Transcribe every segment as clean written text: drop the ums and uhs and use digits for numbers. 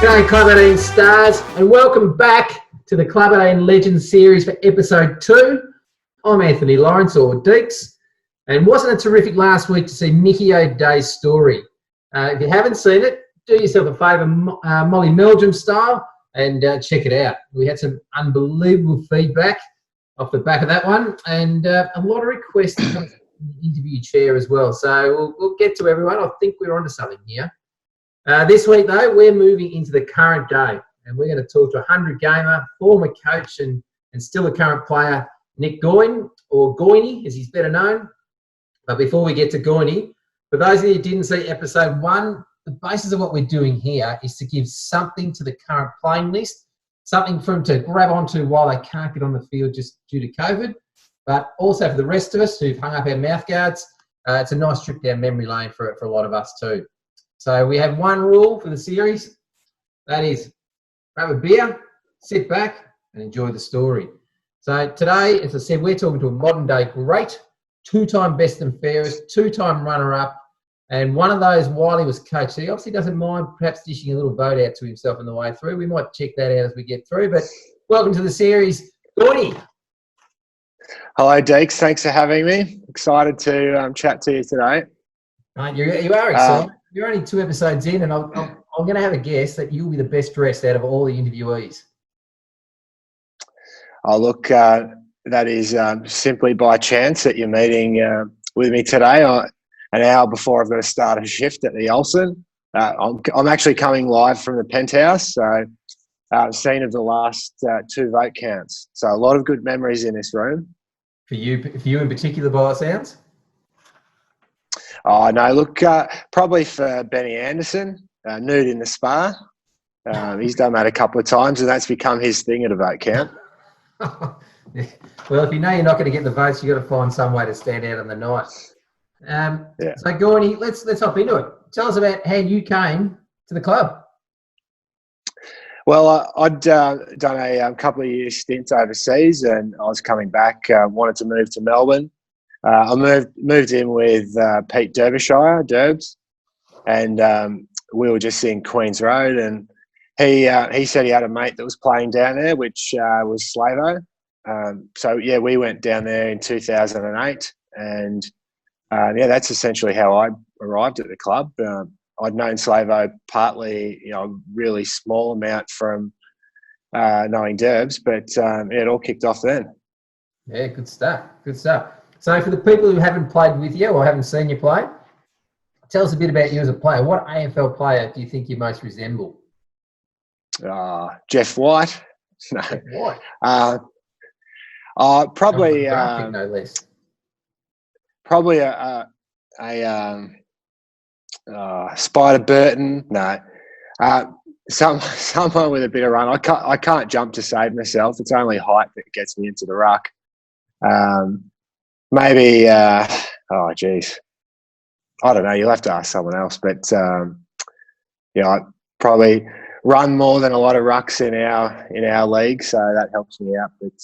G'day Club 18 stars and welcome back to the Club 18 Legends series for episode 2. I'm Anthony Lawrence, or Deeks, and wasn't it terrific last week to see Mickey O'Day's story? If you haven't seen it, do yourself a favour, Molly Meldrum style, and check it out. We had some unbelievable feedback off the back of that one, and a lot of requests to come to the interview chair as well. So we'll get to everyone. I think we're onto something here. This week, though, we're moving into the current day, and we're going to talk to a 100-gamer, former coach and still a current player, Nick Gouin, or Gouin, as he's better known. But before we get to Gouin, for those of you who didn't see episode 1, the basis of what we're doing here is to give something to the current playing list, something for them to grab onto while they can't get on the field just due to COVID. But also for the rest of us who've hung up our mouth guards, it's a nice trip down memory lane for a lot of us too. So we have one rule for the series. That is, grab a beer, sit back and enjoy the story. So today, as I said, we're talking to a modern day great, 2-time best and fairest, 2-time runner-up, and one of those while he was coach. He obviously doesn't mind perhaps dishing a little vote out to himself on the way through. We might check that out as we get through. But welcome to the series, Gouin. Hello, Deeks. Thanks for having me. Excited to chat to you today. You are excited. You're only 2 episodes in, and I'm going to have a guess that you'll be the best dressed out of all the interviewees. Oh, look, that is simply by chance that you're meeting with me today. An hour before I've got to start a shift at the Olsen. I'm actually coming live from the penthouse, so scene of the last 2 vote counts. So a lot of good memories in this room. For you in particular, by the sounds? Oh, no, look, probably for Benny Anderson, nude in the spa. He's done that a couple of times, and that's become his thing at a vote count. Well, if you know you're not going to get the votes, you've got to find some way to stand out on the night. So, Gouin, let's hop into it. Tell us about how you came to the club. Well, I'd done a couple of years stint overseas, and I was coming back, wanted to move to Melbourne. I moved in with Pete Derbyshire, Derbs, and we were just in Queen's Road, and he said he had a mate that was playing down there, which was Slavo. So, yeah, we went down there in 2008, and, that's essentially how I arrived at the club. I'd known Slavo partly, a really small amount from knowing Derbs, but it all kicked off then. Yeah, good stuff. So for the people who haven't played with you or haven't seen you play, tell us a bit about you as a player. What AFL player do you think you most resemble? Jeff White. No. Jeff White? Probably no less. Probably a Spider Burton. No. Someone with a bit of run. I can't jump to save myself. It's only height that gets me into the ruck. Maybe, I don't know. You'll have to ask someone else. But, I probably run more than a lot of rucks in our league, so that helps me out. But,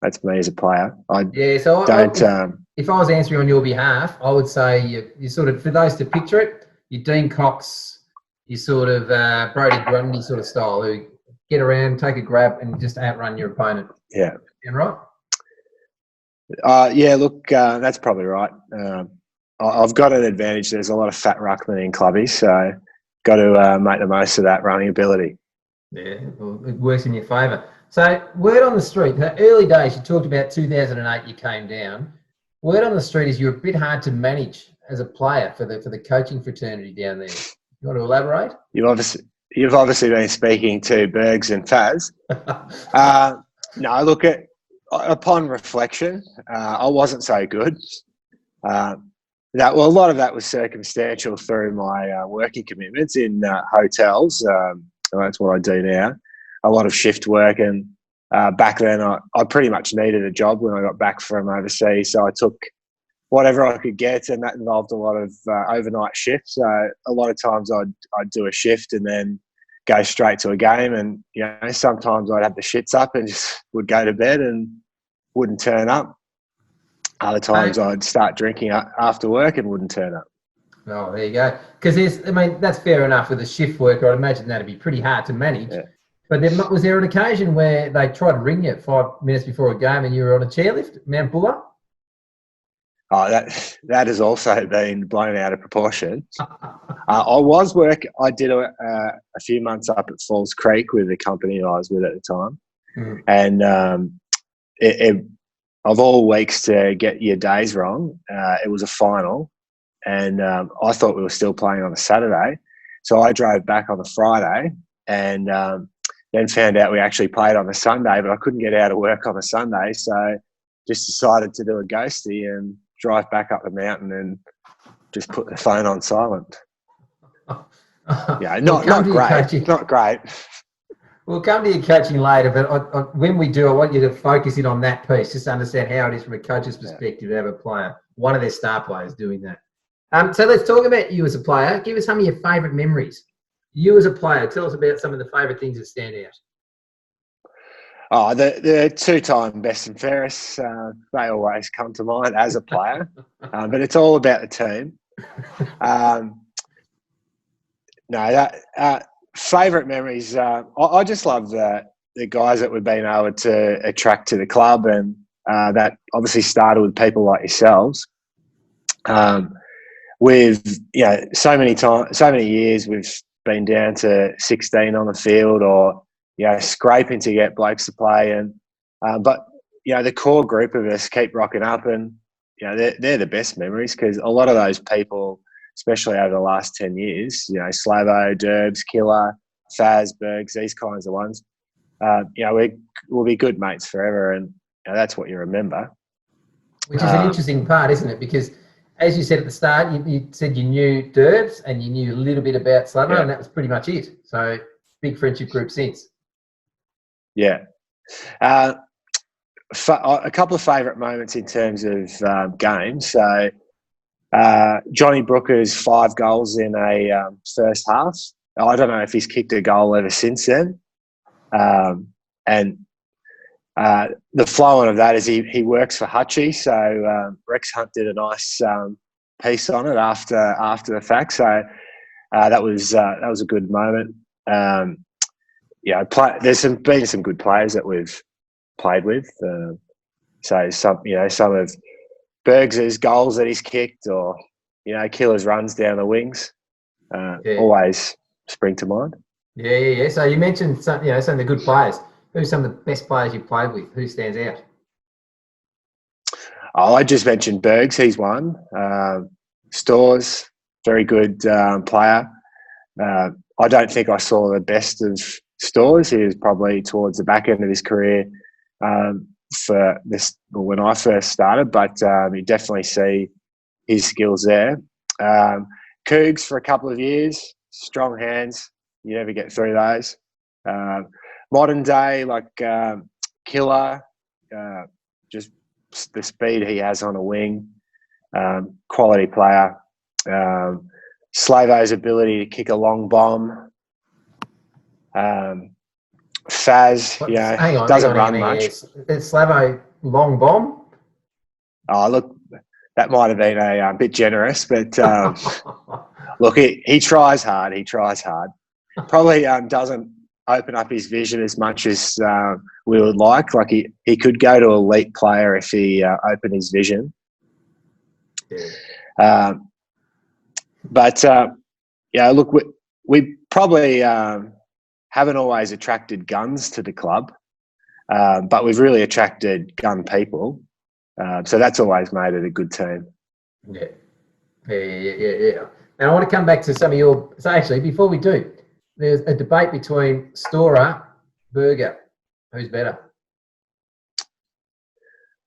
that's me as a player. If I was answering on your behalf, I would say you sort of, for those to picture it, you're Dean Cox, you sort of Brodie Grundy sort of style, who get around, take a grab, and just outrun your opponent. Yeah. Right? That's probably right. I've got an advantage. There's a lot of fat ruckmen in Clubbies, so got to make the most of that running ability. Yeah, well, it works in your favour. So, word on the street, the early days, you talked about 2008, you came down. Word on the street is you're a bit hard to manage as a player for the coaching fraternity down there. You want to elaborate? You've obviously been speaking to Bergs and Faz. No, look, upon reflection, I wasn't so good. A lot of that was circumstantial through my working commitments in hotels. That's what I do now. A lot of shift work, and back then I pretty much needed a job when I got back from overseas, so I took whatever I could get, and that involved a lot of overnight shifts. So a lot of times I'd do a shift and then go straight to a game, and sometimes I'd have the shits up and just would go to bed and wouldn't turn up. Other times I'd start drinking after work and wouldn't turn up. Oh, there you go. Because that's fair enough with a shift worker. I'd imagine that'd be pretty hard to manage. Yeah. But was there an occasion where they tried to ring you 5 minutes before a game and you were on a chairlift, Mount Buller? Oh, that has also been blown out of proportion. I did a few months up at Falls Creek with the company I was with at the time. And of all weeks to get your days wrong, it was a final. And I thought we were still playing on a Saturday. So I drove back on the Friday and then found out we actually played on a Sunday, but I couldn't get out of work on a Sunday. So just decided to do a ghosty and drive back up the mountain and just put the phone on silent. Yeah, not great. Not great. We'll come to your coaching later, but when we do, I want you to focus in on that piece, just to understand how it is from a coach's perspective to have a player, one of their star players doing that. So let's talk about you as a player. Give us some of your favourite memories. You as a player, tell us about some of the favourite things that stand out. Oh, the two-time best and fairest, they always come to mind as a player, but it's all about the team. Favourite memories, I just love the guys that we've been able to attract to the club, and that obviously started with people like yourselves. With so many years we've been down to 16 on the field, or scraping to get blokes to play, and but the core group of us keep rocking up, and they're the best memories, because a lot of those people, especially over the last 10 years, Slavo, Derbs, Killer, Faz, Bergs, these kinds of ones, we'll be good mates forever, and that's what you remember. Which is an interesting part, isn't it? Because as you said at the start, you said you knew Derbs and you knew a little bit about Slavo, and that was pretty much it. So big friendship group since. Yeah. A couple of favourite moments in terms of games. So Johnny Brooker's 5 goals in a first half. I don't know if he's kicked a goal ever since then. And the flow on of that is he works for Hutchie. So Rex Hunt did a nice piece on it after the fact. So that was a good moment. There's been some good players that we've played with. So some of Bergs's goals that he's kicked, or Killer's runs down the wings, always spring to mind. Yeah. So you mentioned some of the good players. Who's some of the best players you've played with? Who stands out? Oh, I just mentioned Bergs. He's one. Stores, very good player. I don't think I saw the best of Stores. He was probably towards the back end of his career for this when I first started, but you definitely see his skills there. Cougs for a couple of years, strong hands. You never get through those. Modern day, like Killer, just the speed he has on a wing, quality player. Slavo's ability to kick a long bomb. Faz, doesn't run much. Is Slavo long bomb? Oh, look, that might have been a bit generous, but look, he tries hard. He tries hard. Probably doesn't open up his vision as much as we would like. Like he could go to elite player if he opened his vision. Yeah. Look, we probably haven't always attracted guns to the club, but we've really attracted gun people. So that's always made it a good team. Yeah. And I want to come back to some of your... So actually, before we do, there's a debate between Storer, Berger. Who's better?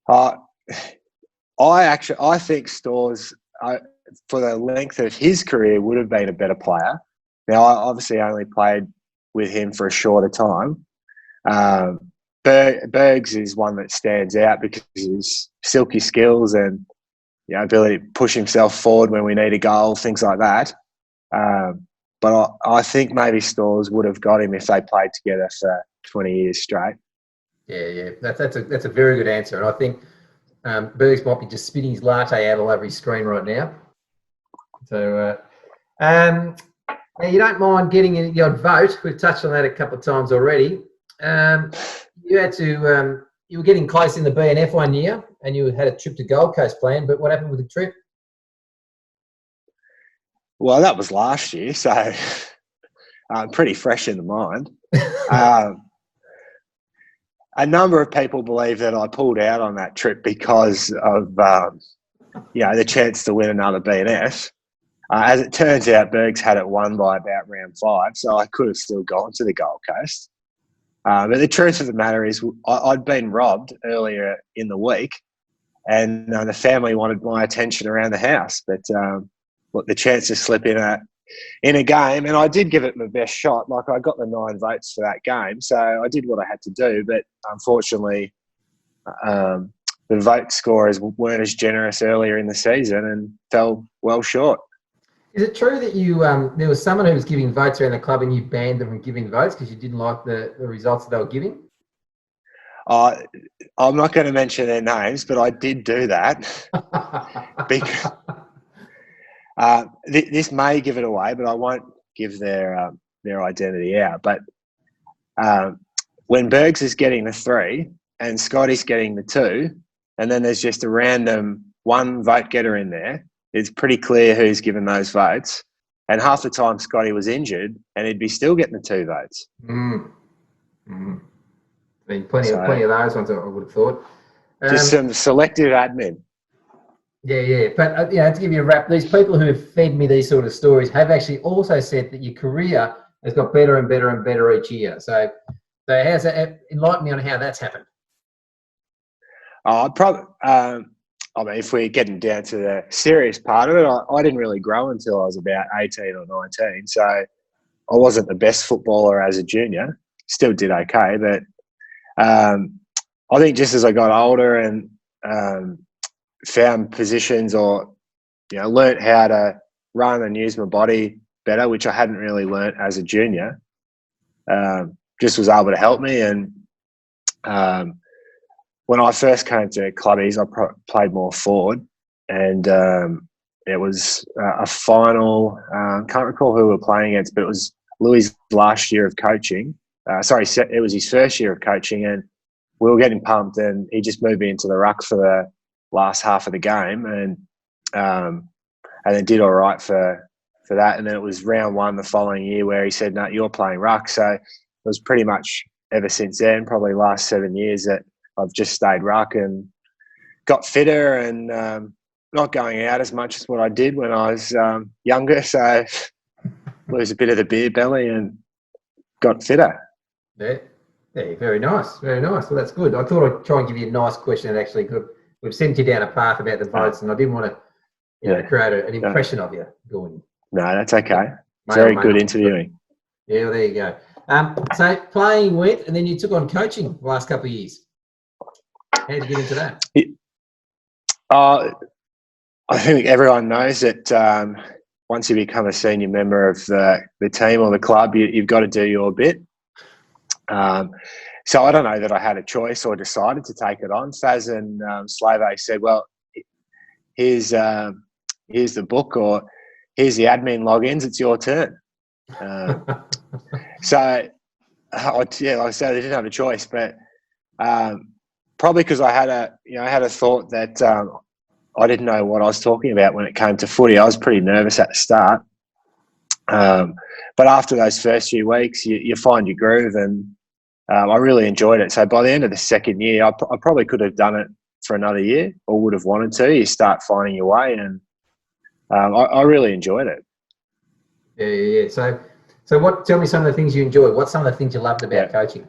I think Stores, for the length of his career, would have been a better player. Now, I obviously only played with him for a shorter time. Bergs is one that stands out because of his silky skills and ability to push himself forward when we need a goal, things like that. But I think maybe Stores would have got him if they played together for 20 years straight. Yeah. That's a very good answer. And I think Bergs might be just spitting his latte out all over his screen right now. So, now you don't mind getting in the odd vote. We've touched on that a couple of times already. You had to. You were getting close in the BNF one year, and you had a trip to Gold Coast planned. But what happened with the trip? Well, that was last year, so pretty fresh in the mind. A number of people believe that I pulled out on that trip because of the chance to win another BNF. As it turns out, Bergs had it won by about round 5, so I could have still gone to the Gold Coast. But the truth of the matter is I'd been robbed earlier in the week, and the family wanted my attention around the house. But look, the chance to slip in a game, and I did give it my best shot. Like, I got the 9 votes for that game, so I did what I had to do. But unfortunately, the vote scorers weren't as generous earlier in the season and fell well short. Is it true that you there was someone who was giving votes around the club and you banned them from giving votes because you didn't like the results that they were giving? I'm not going to mention their names, but I did do that. Because this may give it away, but I won't give their identity out. But when Bergs is getting the 3 and Scotty's getting the 2, and then there's just a random 1 vote getter in there, it's pretty clear who's given those votes. And half the time Scotty was injured and he'd be still getting the 2 votes. I mean, plenty of those ones, I would have thought. Just some selective admin. Yeah. But, to give you a wrap, these people who have fed me these sort of stories have actually also said that your career has got better and better and better each year. So how's that? Enlighten me on how that's happened. If we're getting down to the serious part of it, I didn't really grow until I was about 18 or 19. So I wasn't the best footballer as a junior. Still did okay. But I think just as I got older and found positions or, learnt how to run and use my body better, which I hadn't really learnt as a junior, just was able to help me. And when I first came to Clubbies, I played more forward, and it was a final. Can't recall who we were playing against, but it was Louis' last year of coaching. It was his first year of coaching, and we were getting pumped, and he just moved me into the ruck for the last half of the game, and then did all right for that. And then it was round 1 the following year where he said, "No, you're playing ruck." So it was pretty much ever since then, probably last 7 years, that I've just stayed ruck and got fitter and not going out as much as what I did when I was younger. So lose a bit of the beer belly and got fitter. Yeah, very nice, very nice. Well, that's good. I thought I'd try and give you a nice question that actually could. We've sent you down a path about the votes, and I didn't want to create an impression of you, Gouin. No, that's okay. Very good interviewing. Yeah, well, there you go. So playing went, and then you took on coaching the last couple of years. How did you get into that? I think everyone knows that once you become a senior member of the team or the club, you've got to do your bit. So I don't know that I had a choice or decided to take it on. Faz and Slave said, "Well, here's the book, or here's the admin logins. It's your turn." So, like I said, I didn't have a choice, but probably because I had a thought that I didn't know what I was talking about when it came to footy. I was pretty nervous at the start, but after those first few weeks, you find your groove, and I really enjoyed it. So by the end of the second year, I probably could have done it for another year, or would have wanted to. You start finding your way, and I really enjoyed it. Yeah. So what? Tell me some of the things you enjoyed. What's some of the things you loved about coaching?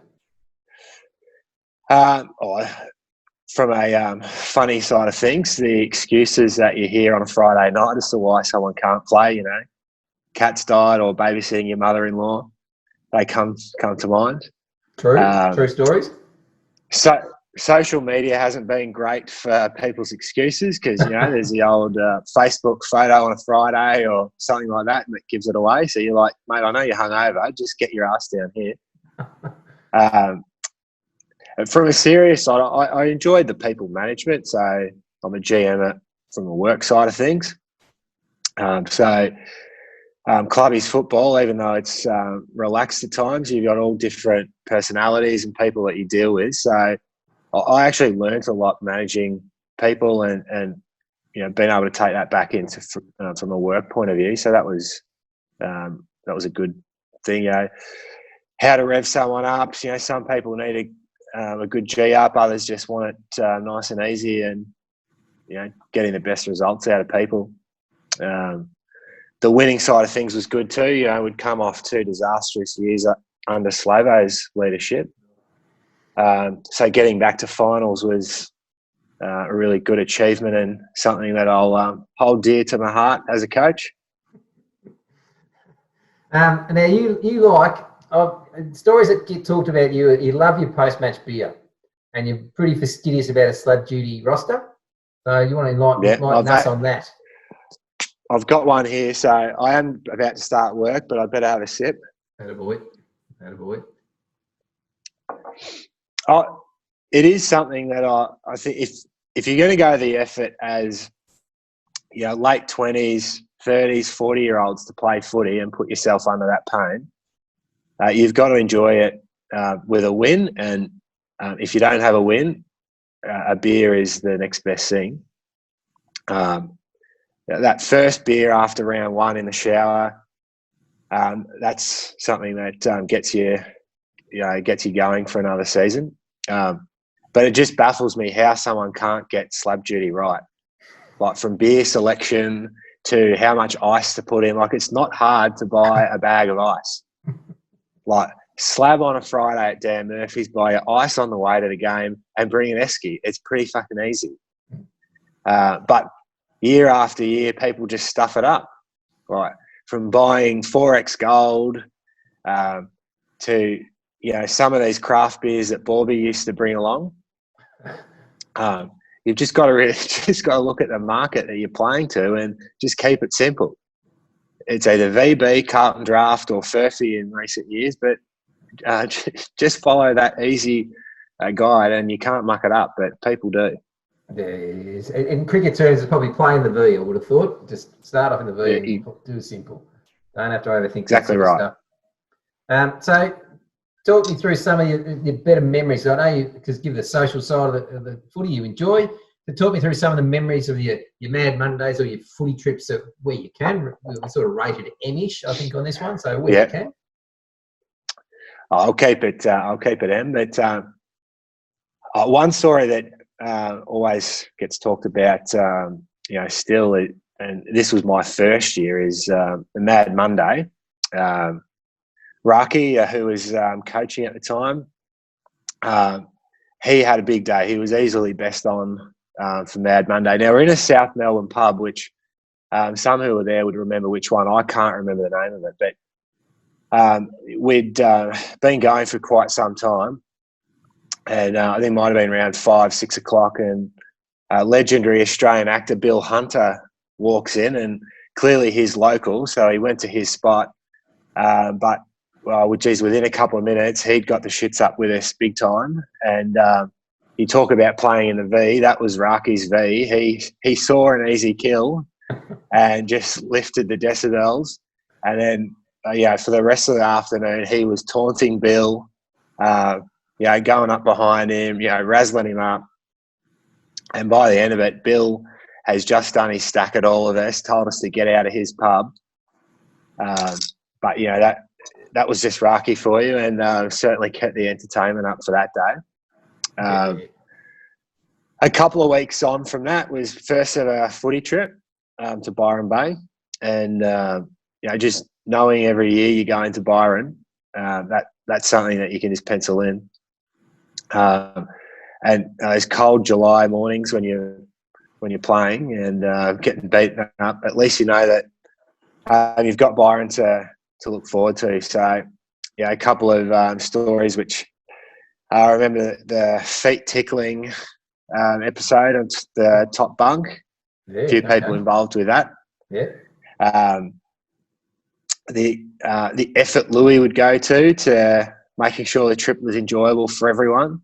From a funny side of things, the excuses that you hear on a Friday night as to why someone can't play, cat's died or babysitting your mother-in-law, they come to mind. True stories. So social media hasn't been great for people's excuses because, there's the old Facebook photo on a Friday or something like that, and it gives it away. So you're like, mate, I know you're hungover. Just get your ass down here. From a serious side, I enjoyed the people management. So I'm a GM from the work side of things. Clubbies football, even though it's relaxed at times, you've got all different personalities and people that you deal with. So I actually learned a lot managing people and being able to take that back into from a work point of view. So that was a good thing. How to rev someone up. Some people need a good G up. Others just want it nice and easy, and getting the best results out of people. The winning side of things was good too. We'd come off 2 disastrous years under Slavo's leadership. So getting back to finals was a really good achievement and something that I'll hold dear to my heart as a coach. Now you like stories that get talked about. You love your post-match beer, and you're pretty fastidious about a slab duty roster. So you want to enlighten us on that. I've got one here, so I am about to start work, but I better have a sip. Attaboy. It is something that I think if you're going to go the effort as late 20s, 30s, 40-year-olds to play footy and put yourself under that pain, you've got to enjoy it with a win. And if you don't have a win, a beer is the next best thing. That first beer after round 1 in the shower, that's something that gets you going for another season. But it just baffles me how someone can't get slab duty right. Like from beer selection to how much ice to put in. Like it's not hard to buy a bag of ice. Like slab on a Friday at Dan Murphy's, buy your ice on the way to the game and bring an esky. It's pretty fucking easy. But year after year, people just stuff it up. Right. From buying 4X Gold to, some of these craft beers that Bobby used to bring along. You've just got to look at the market that you're playing to and just keep it simple. It's either VB, Carlton Draft, or Furphy in recent years, but just follow that easy guide and you can't muck it up, but people do. Yeah, in cricket terms, it's probably playing the V, I would have thought. Just start off in the V and do simple. Don't have to overthink exactly that right. Stuff. So talk me through some of your better memories. I know you, because give the social side of the footy you enjoy, but talk me through some of the memories of your Mad Mondays or your footy trips where you can. We sort of rated M-ish, I think, on this one, so where you can. I'll keep it M. But one story that always gets talked about, still, and this was my first year, is the Mad Monday. Raki, who was coaching at the time, he had a big day. He was easily best on for Mad Monday. Now, we're in a South Melbourne pub, which some who were there would remember which one. I can't remember the name of it, but we'd been going for quite some time. And I think it might have been around 5, 6 o'clock, and legendary Australian actor Bill Hunter walks in, and clearly he's local, so he went to his spot. But within a couple of minutes, he'd got the shits up with us big time. And you talk about playing in the V, that was Raki's V. He saw an easy kill and just lifted the decibels. And then, for the rest of the afternoon, he was taunting Bill, going up behind him, razzling him up. And by the end of it, Bill has just done his stack at all of us, told us to get out of his pub. But, that was just Raki for you, and certainly kept the entertainment up for that day. A couple of weeks on from that was first ever footy trip to Byron Bay. And, just knowing every year you're going to Byron, that's something that you can just pencil in. And those cold July mornings when you're playing and getting beaten up, at least you know that you've got Byron to look forward to. So, a couple of stories which I remember the feet tickling episode of the top bunk. A few people involved with that. Yeah. The effort Louis would go to making sure the trip was enjoyable for everyone.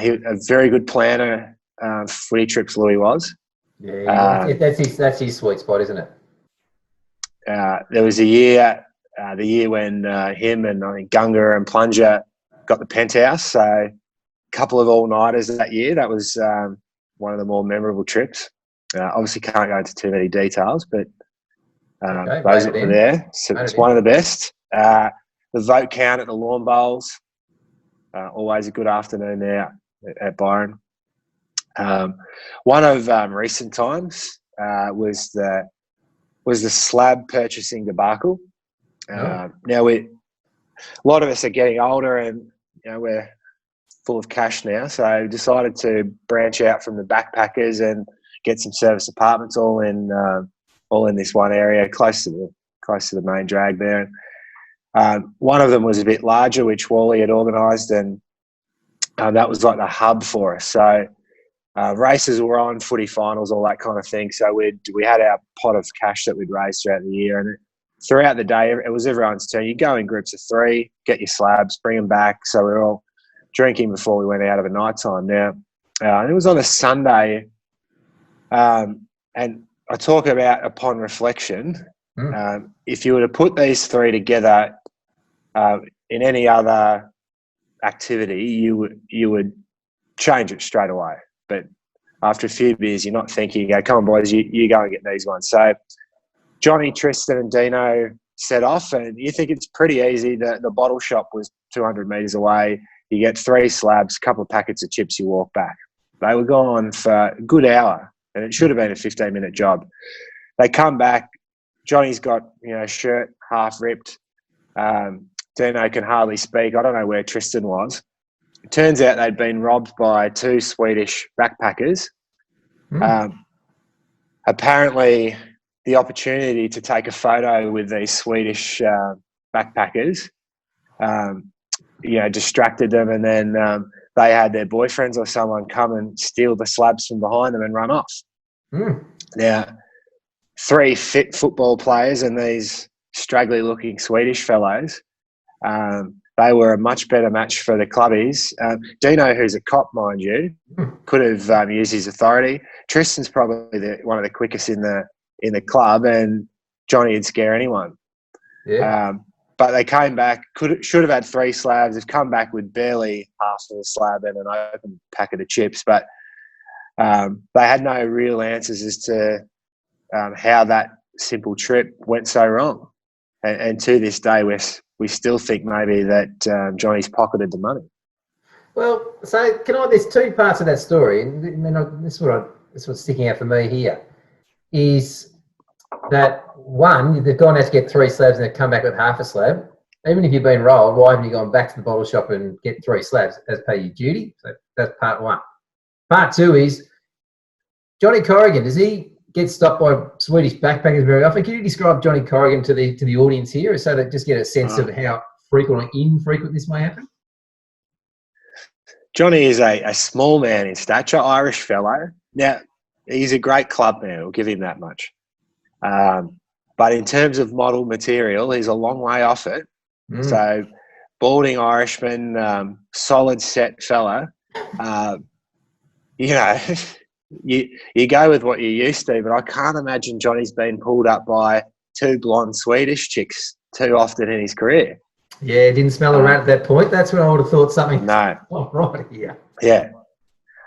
He was a very good planner. Footy trips, Louis was. Yeah, that's his sweet spot, isn't it? there was a year, the year when him and I think Gunga and Plunger got the penthouse. So a couple of all-nighters that year. That was one of the more memorable trips. Obviously can't go into too many details, but those that were there. So it's one of the best. The vote count at the lawn bowls. Always a good afternoon there at Byron. One of recent times was the slab purchasing debacle. Now a lot of us are getting older, and we're full of cash now, so decided to branch out from the backpackers and get some service apartments all in this one area close to the main drag there. One of them was a bit larger, which Wally had organised, and that was like the hub for us. So races were on, footy finals, all that kind of thing. So we had our pot of cash that we'd raised throughout the year, and throughout the day, it was everyone's turn. You go in groups of 3, get your slabs, bring them back. So we were all drinking before we went out of a night time. Now, it was on a Sunday, and I talk about upon reflection. If you were to put these 3 together in any other activity, you would change it straight away. But after a few beers, you're not thinking, come on, boys, you go and get these ones. So Johnny, Tristan and Dino set off, and you think it's pretty easy. The bottle shop was 200 metres away. You get 3 slabs, a couple of packets of chips, you walk back. They were gone for a good hour, and it should have been a 15-minute job. They come back. Johnny's got, shirt half ripped. Dino can hardly speak. I don't know where Tristan was. It turns out they'd been robbed by 2 Swedish backpackers. Apparently, the opportunity to take a photo with these Swedish backpackers, distracted them, and then they had their boyfriends or someone come and steal the slabs from behind them and run off. Now, 3 fit football players and these straggly-looking Swedish fellows, they were a much better match for the Clubbies. Dino, who's a cop, mind you, could have used his authority. Tristan's probably one of the quickest in the club, and Johnny would scare anyone. Yeah. But they came back, should have had 3 slabs. They've come back with barely half of a slab and an open packet of chips. But they had no real answers as to how that simple trip went so wrong. And to this day, we still think maybe that Johnny's pocketed the money. Well, so there's 2 parts of that story, and this is what's sticking out for me here, is that one, they've gone out to get 3 slabs and they've come back with half a slab. Even if you've been rolled, why haven't you gone back to the bottle shop and get 3 slabs as per your duty? So that's part 1. Part 2 is Johnny Corrigan. Does he get stopped by Swedish backpackers very often? Can you describe Johnny Corrigan to the audience here, so that just get a sense of how frequent or infrequent this may happen? Johnny is a small man in stature, Irish fellow. Now, he's a great club man, we'll give him that much. But in terms of model material, he's a long way off it. So, balding Irishman, solid set fella. You go with what you're used to, but I can't imagine Johnny's been pulled up by 2 blonde Swedish chicks too often in his career. Yeah, didn't smell a rat at that point. That's when I would have thought something. No. Right here. Yeah.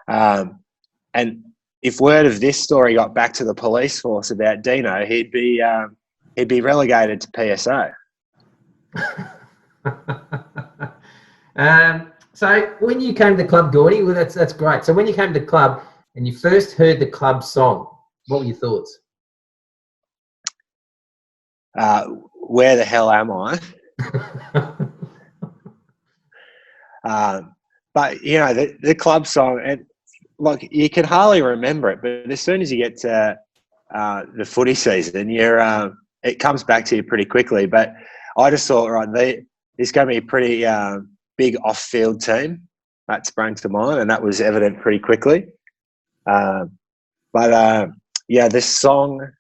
And if word of this story got back to the police force about Dino, he'd be relegated to PSO. So when you came to the club, Gouin, well, that's great. So when you came to the club and you first heard the club song, what were your thoughts? Where the hell am I? But the club song, and like you can hardly remember it, but as soon as you get to the footy season, it comes back to you pretty quickly. But I just thought, right, there's going to be a pretty big off-field team. That sprang to mind, and that was evident pretty quickly. This song,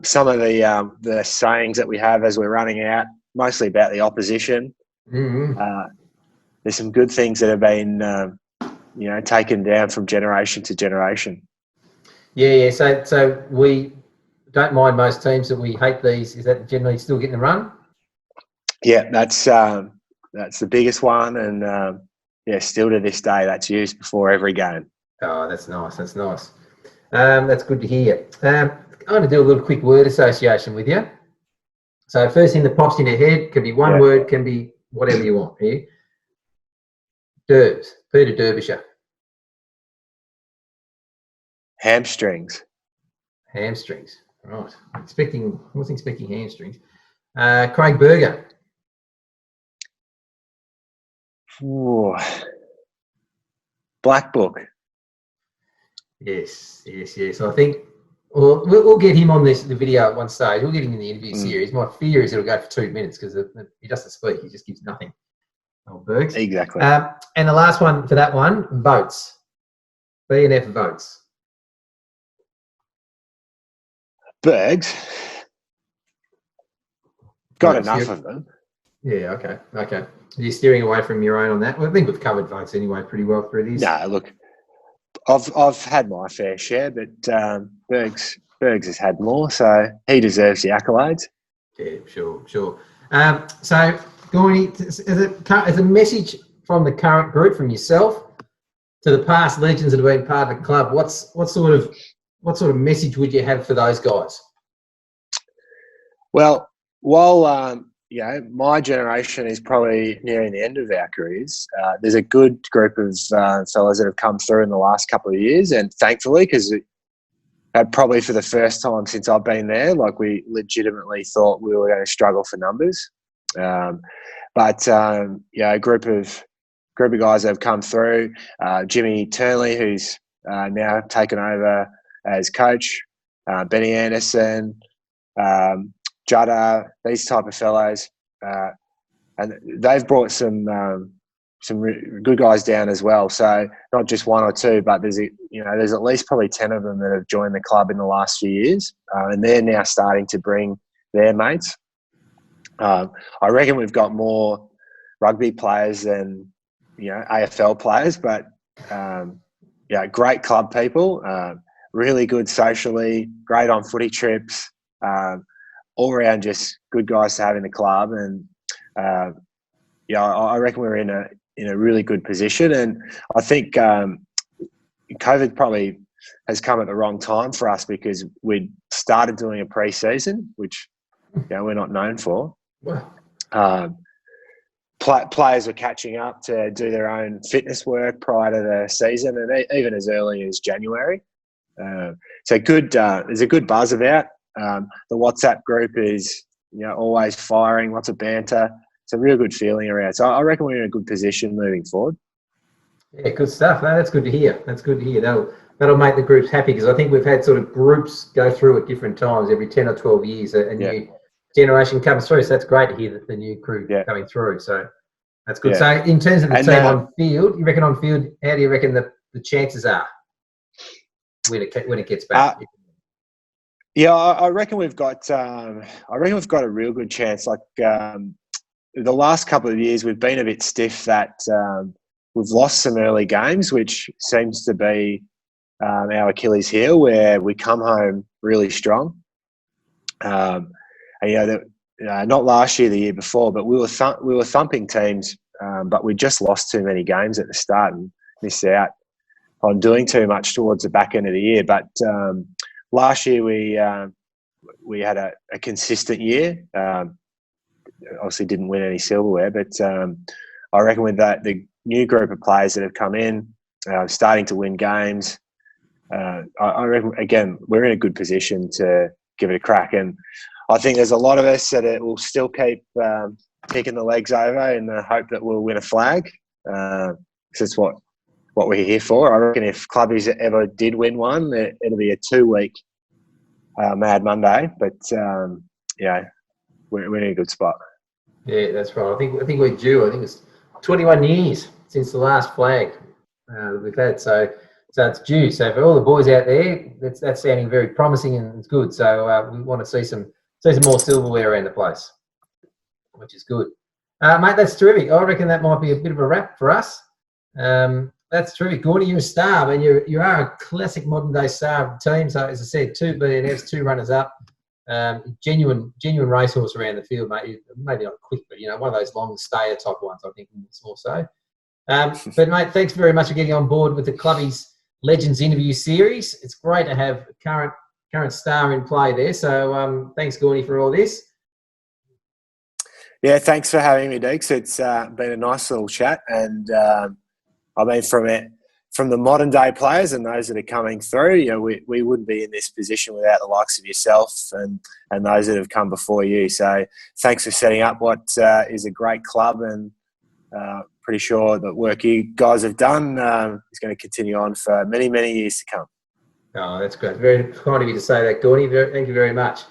some of the sayings that we have as we're running out, mostly about the opposition. There's some good things that have been, taken down from generation to generation. Yeah. So we don't mind most teams that we hate these. Is that generally still getting the run? Yeah, that's the biggest one, and still to this day, that's used before every game. Oh, that's nice. That's nice. That's good to hear. I'm going to do a little quick word association with you. So first thing that pops in your head can be one word, can be whatever you want here. Derbs. Peter Derbyshire. Hamstrings. Hamstrings. Right. Wasn't expecting hamstrings. Craig Berger. Ooh. Black Book. Yes. I think we'll get him on the video at one stage. We'll get him in the interview series. My fear is it'll go for 2 minutes because he doesn't speak. He just gives nothing. Oh, Bergs. Exactly. And the last one for that one, votes. B&F votes. Bergs. Got enough of them. Yeah, okay. You're steering away from your own on that? Well, I think we've covered votes anyway pretty well through this. No, look, I've had my fair share, but Bergs has had more, so he deserves the accolades. Yeah, sure. So, Gouin, as a message from the current group, from yourself to the past legends that have been part of the club, what sort of message would you have for those guys? Well, while my generation is probably nearing the end of our careers, there's a good group of fellas that have come through in the last couple of years, and thankfully, because probably for the first time since I've been there, like we legitimately thought we were going to struggle for numbers. But a group of guys that have come through. Jimmy Turnley, who's now taken over as coach. Benny Anderson, Judda, these type of fellows, and they've brought some good guys down as well. So not just one or two, but there's at least probably 10 of them that have joined the club in the last few years, and they're now starting to bring their mates. I reckon we've got more rugby players than AFL players, but great club people, really good socially, great on footy trips, all around just good guys to have in the club. And I reckon we're in a really good position. And I think COVID probably has come at the wrong time for us because we'd started doing a pre-season, which we're not known for. Wow. Players were catching up to do their own fitness work prior to the season, and even as early as January. So good. There's a good buzz about. The WhatsApp group is always firing, lots of banter. It's a real good feeling around. So I reckon we're in a good position moving forward. Yeah, good stuff. No, that's good to hear. That'll make the groups happy, because I think we've had sort of groups go through at different times. Every 10 or 12 years, a new generation comes through. So that's great to hear that the new crew coming through. So that's good. So in terms of the team on field, you reckon on field, how do you reckon the chances are when it gets back? I reckon we've got a real good chance. Like the last couple of years, we've been a bit stiff that we've lost some early games, which seems to be our Achilles heel, where we come home really strong. Not last year, the year before, but we were thumping teams, but we just lost too many games at the start and missed out on doing too much towards the back end of the year. But last year we had a consistent year. Obviously didn't win any silverware, but I reckon with that, the new group of players that have come in, starting to win games, I reckon, again, we're in a good position to give it a crack. And I think there's a lot of us that it will still keep kicking the legs over in the hope that we'll win a flag. Because it's what we're here for. I reckon if Clubbies ever did win one, it'll be a 2-week Mad Monday. But we're in a good spot. Yeah, that's right. I think we're due. I think it's 21 years since the last flag we've had. So it's due. So for all the boys out there, that's sounding very promising and it's good. So we want to see some more silverware around the place, which is good. Mate, that's terrific. I reckon that might be a bit of a wrap for us. That's true. Gouin, you're a star, and you are a classic modern-day star of the team. So, as I said, 2 BNFs, 2 runners-up. Genuine racehorse around the field, mate. Maybe not quick, but, one of those long stayer type ones, I think, also. But, mate, thanks very much for getting on board with the Clubbies Legends interview series. It's great to have a current star in play there. So, thanks, Gouin, for all this. Yeah, thanks for having me, Deeks. It's been a nice little chat, and I mean, from the modern day players and those that are coming through, we wouldn't be in this position without the likes of yourself and those that have come before you. So thanks for setting up what is a great club, and pretty sure the work you guys have done is going to continue on for many, many years to come. Oh, that's great. Very kind of you to say that, Gouin. Thank you very much.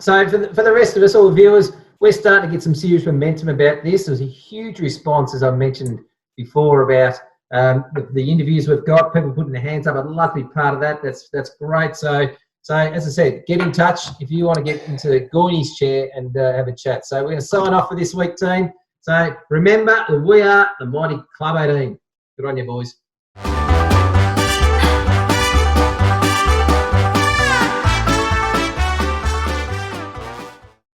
So for the rest of us, all the viewers, we're starting to get some serious momentum about this. There's a huge response, as I mentioned before, about the interviews we've got. People putting their hands up. I'd love to be part of that. That's great. So as I said, get in touch if you want to get into Gouin's chair and have a chat. So we're going to sign off for this week, team. So remember, we are the mighty Club 18. Good on you, boys.